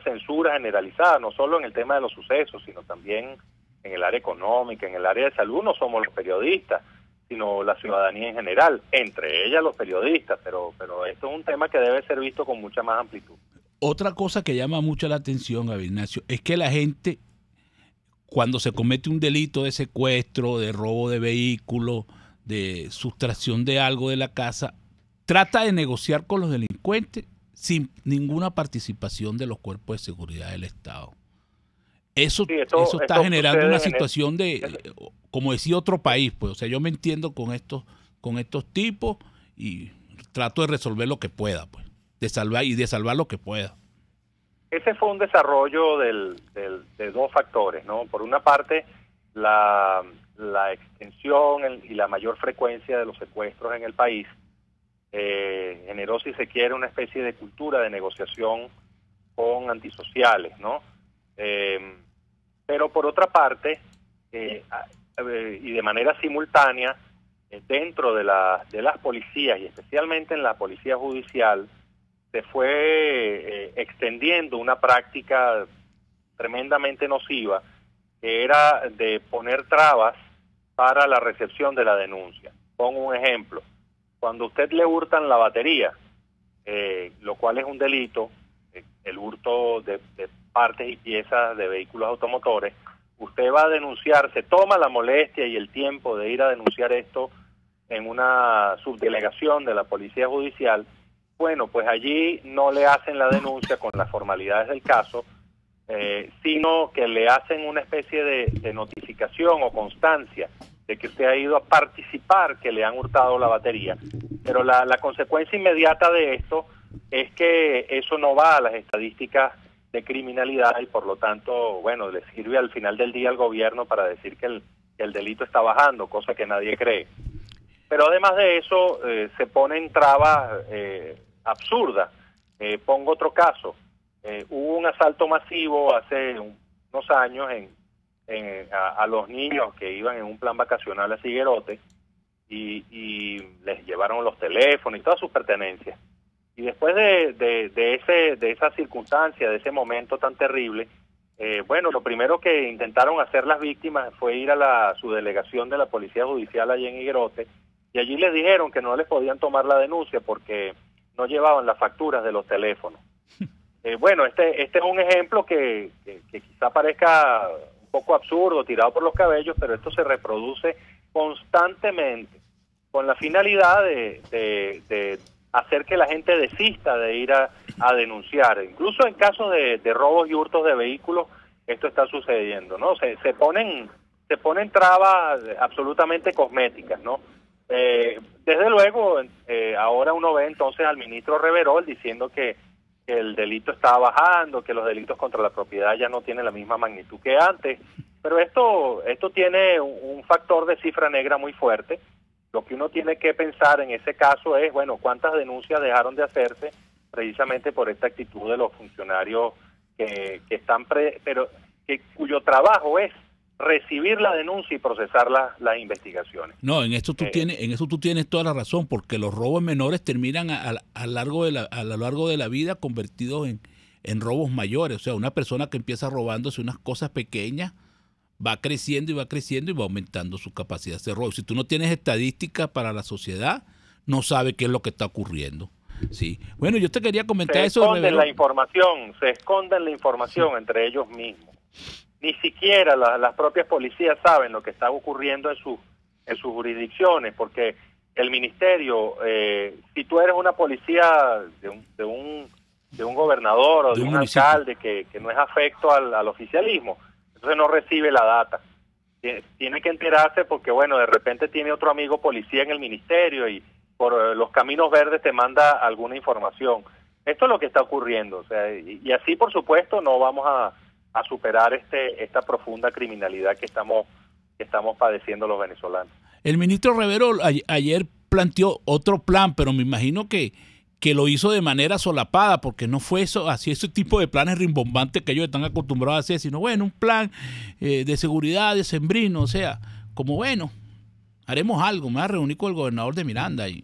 censura generalizada, no solo en el tema de los sucesos, sino también en el área económica, en el área de salud, no somos los periodistas, sino la ciudadanía en general, entre ellas los periodistas, pero esto es un tema que debe ser visto con mucha más amplitud. Otra cosa que llama mucho la atención, Ignacio, es que la gente, cuando se comete un delito de secuestro, de robo de vehículo, de sustracción de algo de la casa, trata de negociar con los delincuentes sin ninguna participación de los cuerpos de seguridad del Estado. Eso está generando una situación de, como decía otro país, pues, o sea, yo me entiendo con estos tipos y trato de resolver lo que pueda, pues, de salvar lo que pueda. Ese fue un desarrollo de dos factores, ¿no? Por una parte, la extensión y la mayor frecuencia de los secuestros en el país generó, si se quiere, una especie de cultura de negociación con antisociales, ¿no? Pero por otra parte, y de manera simultánea, dentro de las policías, y especialmente en la policía judicial, se fue extendiendo una práctica tremendamente nociva, que era de poner trabas para la recepción de la denuncia. Pongo un ejemplo. Cuando a usted le hurtan la batería, lo cual es un delito, el hurto de partes y piezas de vehículos automotores, usted va a denunciar, se toma la molestia y el tiempo de ir a denunciar esto en una subdelegación de la Policía Judicial. Bueno, pues allí no le hacen la denuncia con las formalidades del caso, sino que le hacen una especie de notificación o constancia de que usted ha ido a participar, que le han hurtado la batería. Pero la consecuencia inmediata de esto es que eso no va a las estadísticas de criminalidad y por lo tanto, bueno, le sirve al final del día al gobierno para decir que el delito está bajando, cosa que nadie cree. Pero además de eso, se ponen trabas absurdas. Pongo otro caso. Hubo un asalto masivo hace unos años a los niños que iban en un plan vacacional a Higuerote y les llevaron los teléfonos y todas sus pertenencias. Y después de esa circunstancia, de ese momento tan terrible, bueno, lo primero que intentaron hacer las víctimas fue ir a la subdelegación de la Policía Judicial allí en Higuerote, y allí les dijeron que no les podían tomar la denuncia porque no llevaban las facturas de los teléfonos. Bueno, este es un ejemplo que quizá parezca un poco absurdo, tirado por los cabellos, pero esto se reproduce constantemente con la finalidad de hacer que la gente desista de ir a denunciar. Incluso en casos de robos y hurtos de vehículos, esto está sucediendo, ¿no? Se ponen trabas absolutamente cosméticas, ¿no? Desde luego, ahora uno ve entonces al ministro Reverol diciendo que el delito está bajando, que los delitos contra la propiedad ya no tienen la misma magnitud que antes, pero esto tiene un factor de cifra negra muy fuerte. Lo que uno tiene que pensar en ese caso es, bueno, cuántas denuncias dejaron de hacerse precisamente por esta actitud de los funcionarios que están cuyo trabajo es recibir la denuncia y procesar las investigaciones. No, en eso tú tienes toda la razón, porque los robos menores terminan a lo largo de la vida convertidos en robos mayores. O sea, una persona que empieza robándose unas cosas pequeñas va creciendo y va aumentando su capacidad de robo. Si tú no tienes estadísticas para la sociedad, no sabes qué es lo que está ocurriendo. Sí. Bueno, yo te quería comentar eso. Se esconde la información entre ellos mismos. Ni siquiera las propias policías saben lo que está ocurriendo en sus jurisdicciones, porque el ministerio, si tú eres una policía de un gobernador o de un alcalde que no es afecto al oficialismo, entonces no recibe la data. Tiene que enterarse porque, bueno, de repente tiene otro amigo policía en el ministerio y por los caminos verdes te manda alguna información. Esto es lo que está ocurriendo. O sea, y así, por supuesto, no vamos a superar esta profunda criminalidad que estamos padeciendo los venezolanos. El ministro Reverol ayer planteó otro plan, pero me imagino que que lo hizo de manera solapada, porque no fue eso, así ese tipo de planes rimbombantes que ellos están acostumbrados a hacer, sino bueno, un plan de seguridad, de sembrino, o sea, como bueno, haremos algo, me voy a reunir con el gobernador de Miranda y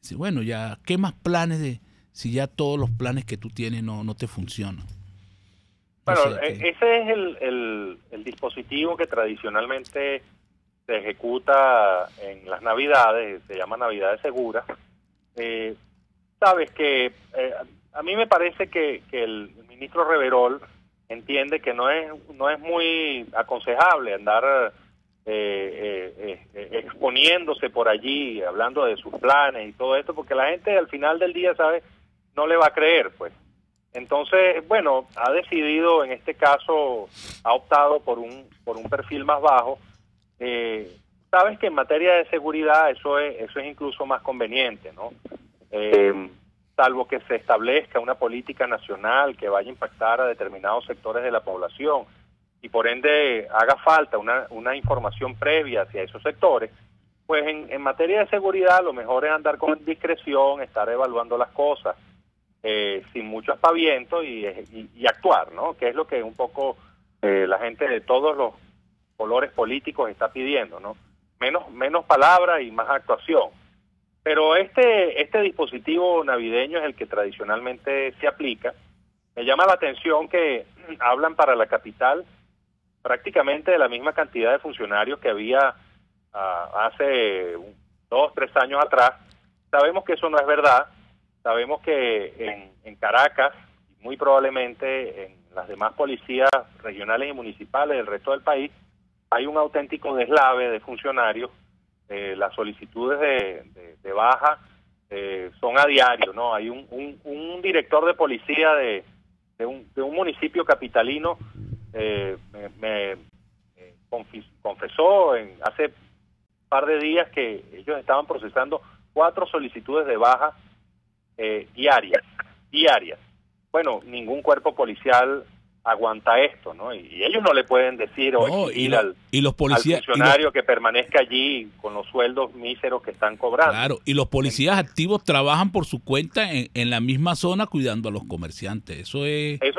decir, bueno, ya, ¿qué más planes si ya todos los planes que tú tienes no te funcionan? Bueno, ese es el dispositivo que tradicionalmente se ejecuta en las Navidades, se llama Navidades Seguras. Sabes que a mí me parece que el ministro Reverol entiende que no es muy aconsejable andar exponiéndose por allí, hablando de sus planes y todo esto, porque la gente al final del día, ¿sabes?, no le va a creer, pues. Entonces, bueno, ha decidido, en este caso, ha optado por un perfil más bajo. Sabes que en materia de seguridad eso es incluso más conveniente, ¿no? Salvo que se establezca una política nacional que vaya a impactar a determinados sectores de la población y por ende haga falta una información previa hacia esos sectores, pues en materia de seguridad lo mejor es andar con discreción, estar evaluando las cosas sin mucho aspaviento y actuar, ¿no? Que es lo que un poco la gente de todos los colores políticos está pidiendo, ¿no? Menos palabra y más actuación. Pero este dispositivo navideño es el que tradicionalmente se aplica. Me llama la atención que hablan para la capital prácticamente de la misma cantidad de funcionarios que había hace 2-3 años atrás. Sabemos que eso no es verdad. Sabemos que en Caracas, muy probablemente en las demás policías regionales y municipales del resto del país, hay un auténtico deslave de funcionarios. Las solicitudes de baja son a diario, ¿no? Hay un director de policía de un municipio capitalino me confesó hace un par de días que ellos estaban procesando 4 solicitudes de baja diarias. Bueno, ningún cuerpo policial aguanta esto, ¿no? Y ellos no le pueden decir o exigir al funcionario que permanezca allí con los sueldos míseros que están cobrando. Claro, y los policías activos trabajan por su cuenta en la misma zona cuidando a los comerciantes. Eso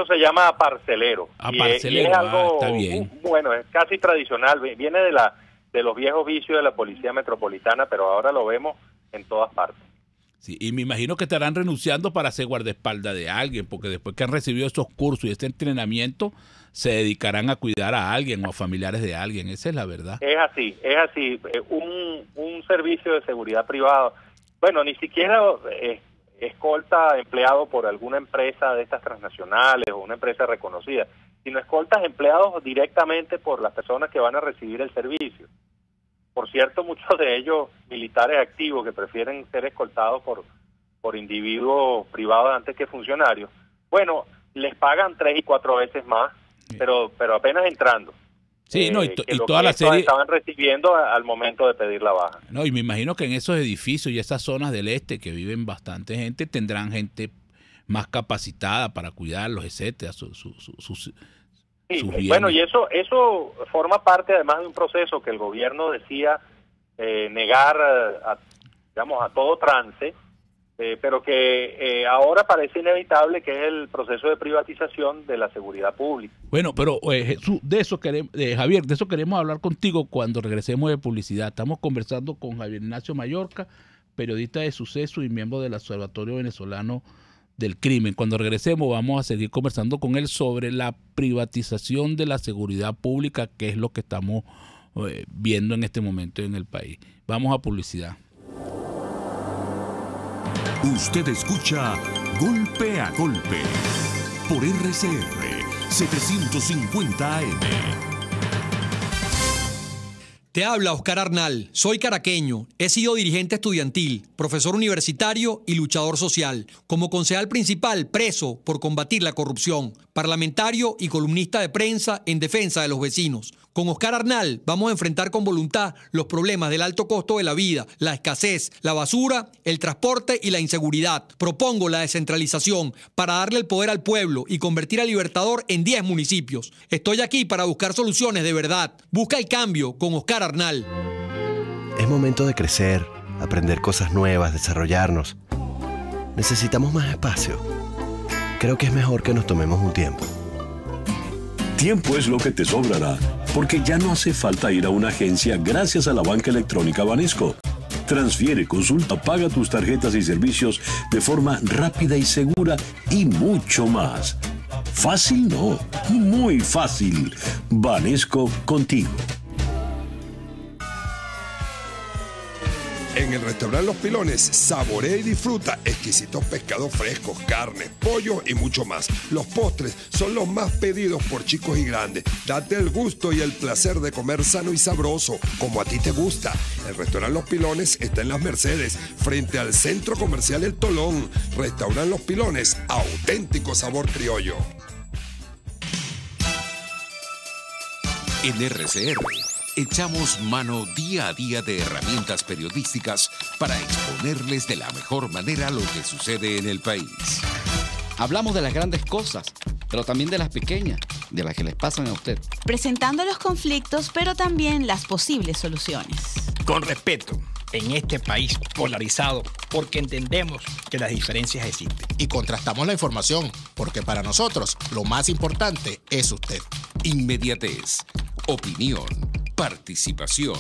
se llama parcelero. Parcelero, y es algo, está bien. Bueno, es casi tradicional, viene de los viejos vicios de la policía metropolitana, pero ahora lo vemos en todas partes. Sí, y me imagino que estarán renunciando para ser guardaespaldas de alguien, porque después que han recibido esos cursos y este entrenamiento, se dedicarán a cuidar a alguien o a familiares de alguien. Esa es la verdad. Es así. Un servicio de seguridad privado, bueno, ni siquiera escolta empleado por alguna empresa de estas transnacionales o una empresa reconocida, sino escoltas empleados directamente por las personas que van a recibir el servicio. Por cierto, muchos de ellos militares activos que prefieren ser escoltados por individuos privados antes que funcionarios. Bueno, les pagan 3 y 4 veces más, pero apenas entrando. Sí, y toda la serie estaban recibiendo al momento de pedir la baja. No, y me imagino que en esos edificios y esas zonas del este que viven bastante gente, tendrán gente más capacitada para cuidarlos, etcétera, sus bueno, y eso forma parte además de un proceso que el gobierno decía negar a todo trance, pero que ahora parece inevitable, que es el proceso de privatización de la seguridad pública. Bueno, pero Jesús, Javier, de eso queremos hablar contigo cuando regresemos de publicidad. Estamos conversando con Javier Ignacio Mallorca, periodista de Suceso y miembro del Observatorio Venezolano del Crimen. Cuando regresemos vamos a seguir conversando con él sobre la privatización de la seguridad pública, que es lo que estamos viendo en este momento en el país. Vamos a publicidad. Usted escucha Golpe a Golpe por RCR 750 AM. Te habla Oscar Arnal, soy caraqueño, he sido dirigente estudiantil, profesor universitario y luchador social. Como concejal principal, preso por combatir la corrupción, parlamentario y columnista de prensa en defensa de los vecinos. Con Oscar Arnal vamos a enfrentar con voluntad los problemas del alto costo de la vida, la escasez, la basura, el transporte y la inseguridad. Propongo la descentralización para darle el poder al pueblo y convertir a Libertador en 10 municipios. Estoy aquí para buscar soluciones de verdad. Busca el cambio con Oscar Arnal. Es momento de crecer, aprender cosas nuevas, desarrollarnos. necesitamos más espacio. Creo que es mejor que nos tomemos un tiempo. Tiempo es lo que te sobrará, porque ya no hace falta ir a una agencia gracias a la banca electrónica Banesco. Transfiere, consulta, paga tus tarjetas y servicios de forma rápida y segura y mucho más. Fácil no, muy fácil. Banesco contigo. En el restaurante Los Pilones, saborea y disfruta exquisitos pescados frescos, carne, pollo y mucho más. Los postres son los más pedidos por chicos y grandes. Date el gusto y el placer de comer sano y sabroso, como a ti te gusta. El restaurante Los Pilones está en Las Mercedes, frente al Centro Comercial El Tolón. Restaurante Los Pilones, auténtico sabor criollo. En RCR echamos mano día a día de herramientas periodísticas para exponerles de la mejor manera lo que sucede en el país. Hablamos de las grandes cosas, pero también de las pequeñas, de las que les pasan a usted. Presentando los conflictos, pero también las posibles soluciones. Con respeto, en este país polarizado, porque entendemos que las diferencias existen. Y contrastamos la información, porque para nosotros lo más importante es usted. Inmediatez, opinión, participación,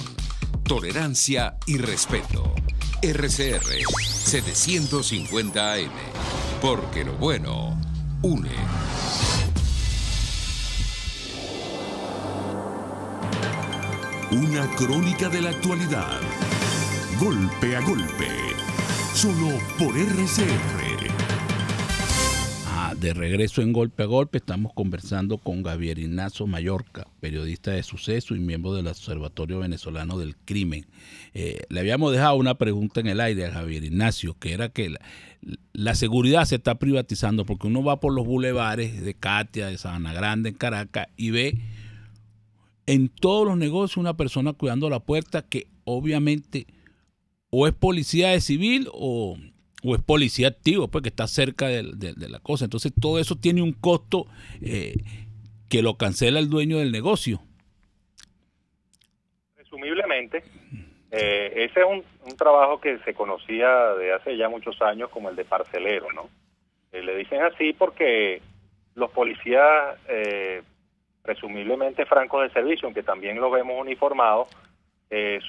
tolerancia y respeto. RCR 750 AM, porque lo bueno une. Una crónica de la actualidad. Golpe a golpe. Solo por RCR. De regreso en Golpe a Golpe, estamos conversando con Javier Ignacio Mallorca, periodista de Suceso y miembro del Observatorio Venezolano del Crimen. Le habíamos dejado una pregunta en el aire a Javier Ignacio, que era que la seguridad se está privatizando, porque uno va por los bulevares de Katia, de Sabana Grande, en Caracas, y ve en todos los negocios una persona cuidando la puerta que obviamente o es policía de civil o es policía activo, pues que está cerca de la cosa. Entonces todo eso tiene un costo que lo cancela el dueño del negocio. Presumiblemente, ese es un trabajo que se conocía de hace ya muchos años como el de parcelero, ¿no? Le dicen así porque los policías, presumiblemente francos de servicio, aunque también los vemos uniformados,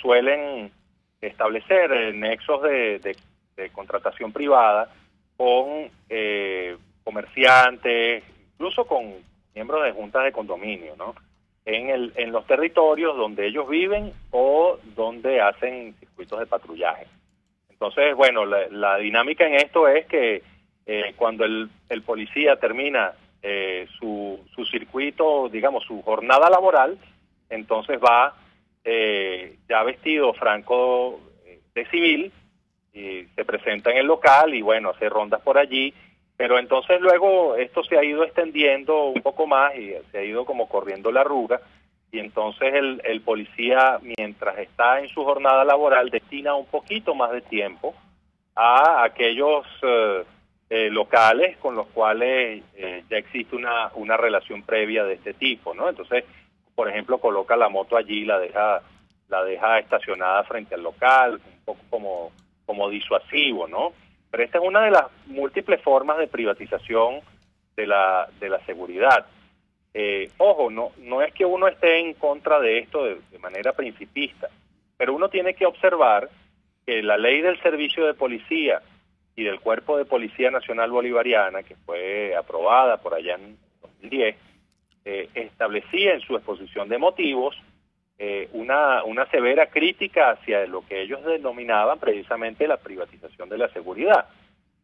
suelen establecer nexos de contratación privada con comerciantes, incluso con miembros de juntas de condominio, ¿no? En los territorios donde ellos viven o donde hacen circuitos de patrullaje. Entonces, bueno, la dinámica en esto es que cuando el policía termina su circuito, digamos, su jornada laboral, entonces va ya vestido franco de civil, y se presenta en el local y bueno, hace rondas por allí, pero entonces luego esto se ha ido extendiendo un poco más y se ha ido como corriendo la arruga, y entonces el policía, mientras está en su jornada laboral, destina un poquito más de tiempo a aquellos locales con los cuales ya existe una relación previa de este tipo, ¿no? Entonces, por ejemplo, coloca la moto allí, la deja estacionada frente al local, un poco como disuasivo, ¿no? Pero esta es una de las múltiples formas de privatización de la seguridad. Ojo, no es que uno esté en contra de esto de manera principista, pero uno tiene que observar que la ley del servicio de policía y del Cuerpo de Policía Nacional Bolivariana, que fue aprobada por allá en 2010, establecía en su exposición de motivos una severa crítica hacia lo que ellos denominaban precisamente la privatización de la seguridad.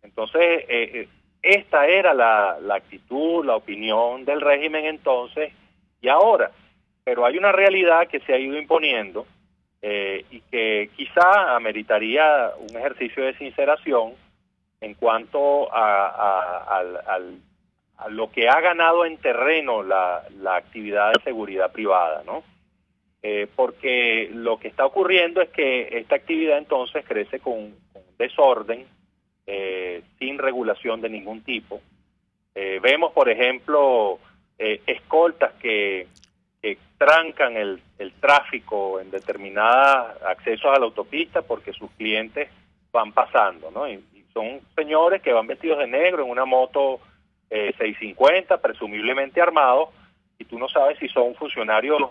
Entonces, esta era la actitud, la opinión del régimen entonces y ahora. Pero hay una realidad que se ha ido imponiendo y que quizá ameritaría un ejercicio de sinceración en cuanto a lo que ha ganado en terreno la actividad de seguridad privada, ¿no? Porque lo que está ocurriendo es que esta actividad entonces crece con desorden, sin regulación de ningún tipo. Vemos, por ejemplo, escoltas que trancan el tráfico en determinados accesos a la autopista porque sus clientes van pasando, ¿no? Y son señores que van vestidos de negro en una moto 650, presumiblemente armados, y tú no sabes si son funcionarios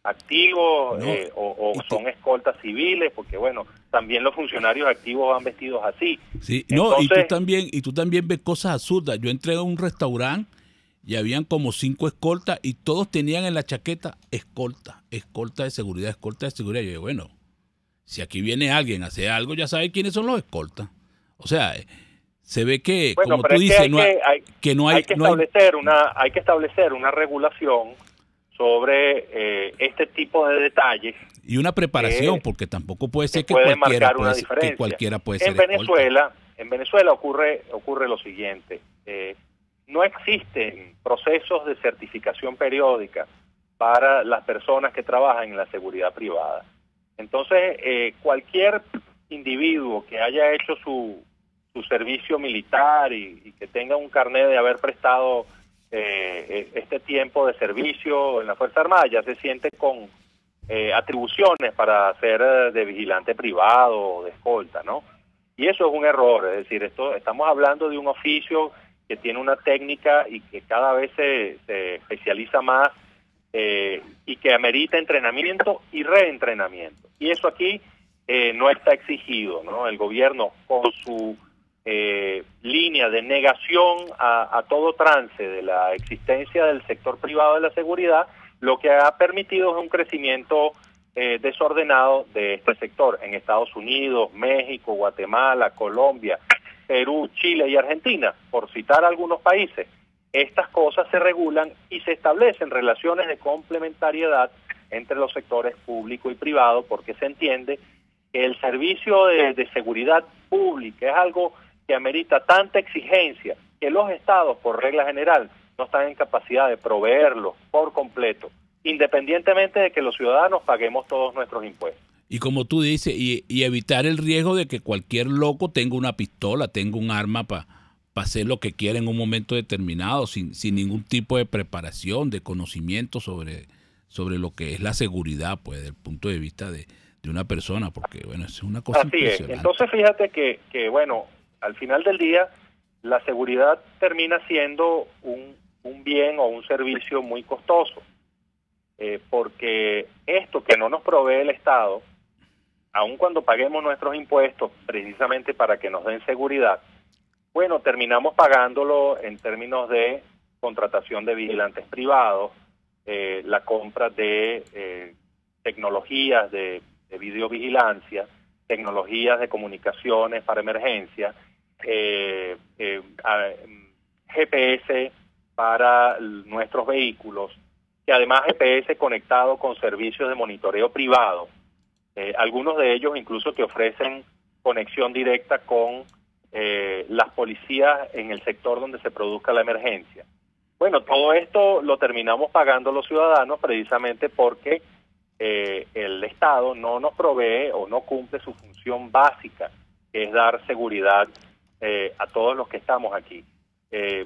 activos o son escoltas civiles, porque bueno, también los funcionarios activos van vestidos así. Sí, entonces, y tú también ves cosas absurdas. Yo entré a un restaurante y habían como 5 escoltas y todos tenían en la chaqueta escolta de seguridad. Yo digo, bueno, si aquí viene alguien a hacer algo, ya sabe quiénes son los escoltas. O sea, se ve que, bueno, como tú dices, hay que establecer una regulación sobre este tipo de detalles. Y una preparación, porque tampoco puede ser que cualquiera puede ser escolta. En Venezuela ocurre lo siguiente. No existen procesos de certificación periódica para las personas que trabajan en la seguridad privada. Entonces, cualquier individuo que haya hecho su servicio militar y que tenga un carnet de haber prestado este tiempo de servicio en la Fuerza Armada ya se siente con atribuciones para ser de vigilante privado o de escolta, ¿no? Y eso es un error, es decir, estamos hablando de un oficio que tiene una técnica y que cada vez se especializa más y que amerita entrenamiento y reentrenamiento. Y eso aquí no está exigido, ¿no? El gobierno, con su línea de negación a todo trance de la existencia del sector privado de la seguridad, lo que ha permitido es un crecimiento desordenado de este sector en Estados Unidos, México, Guatemala, Colombia, Perú, Chile y Argentina, por citar algunos países. Estas cosas se regulan y se establecen relaciones de complementariedad entre los sectores público y privado, porque se entiende que el servicio de seguridad pública es algo que amerita tanta exigencia que los estados, por regla general, no están en capacidad de proveerlo por completo, independientemente de que los ciudadanos paguemos todos nuestros impuestos. Y como tú dices, y evitar el riesgo de que cualquier loco tenga una pistola, tenga un arma para hacer lo que quiera en un momento determinado, sin ningún tipo de preparación, de conocimiento sobre lo que es la seguridad, pues, desde el punto de vista de una persona, porque, bueno, es una cosa impresionante. Entonces, fíjate que, bueno, al final del día, la seguridad termina siendo un bien o un servicio muy costoso, porque esto que no nos provee el Estado, aun cuando paguemos nuestros impuestos precisamente para que nos den seguridad, bueno, terminamos pagándolo en términos de contratación de vigilantes privados, la compra de tecnologías de videovigilancia, tecnologías de comunicaciones para emergencia, GPS para nuestros vehículos, que además GPS conectado con servicios de monitoreo privado. Algunos de ellos incluso te ofrecen conexión directa con las policías en el sector donde se produzca la emergencia. Bueno, todo esto lo terminamos pagando los ciudadanos precisamente porque el Estado no nos provee o no cumple su función básica, que es dar seguridad a todos los que estamos aquí.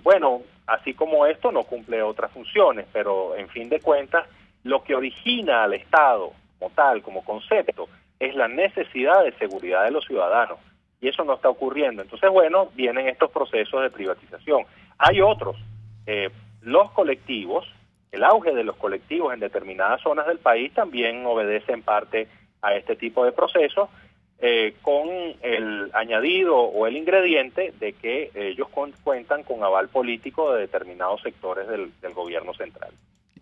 Bueno, así como esto no cumple otras funciones, pero en fin de cuentas, lo que origina al Estado como tal, como concepto, es la necesidad de seguridad de los ciudadanos. Y eso no está ocurriendo. Entonces, bueno, vienen estos procesos de privatización. Hay otros. Los colectivos, el auge de los colectivos en determinadas zonas del país también obedece en parte a este tipo de procesos, con el añadido o el ingrediente de que ellos cuentan con aval político de determinados sectores del gobierno central.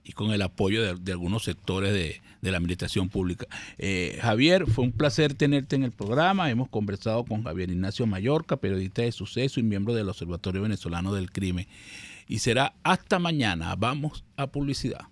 Y con el apoyo de algunos sectores de la administración pública. Javier, fue un placer tenerte en el programa. Hemos conversado con Javier Ignacio Mallorca, periodista de Suceso y miembro del Observatorio Venezolano del Crimen. Y será hasta mañana. Vamos a publicidad.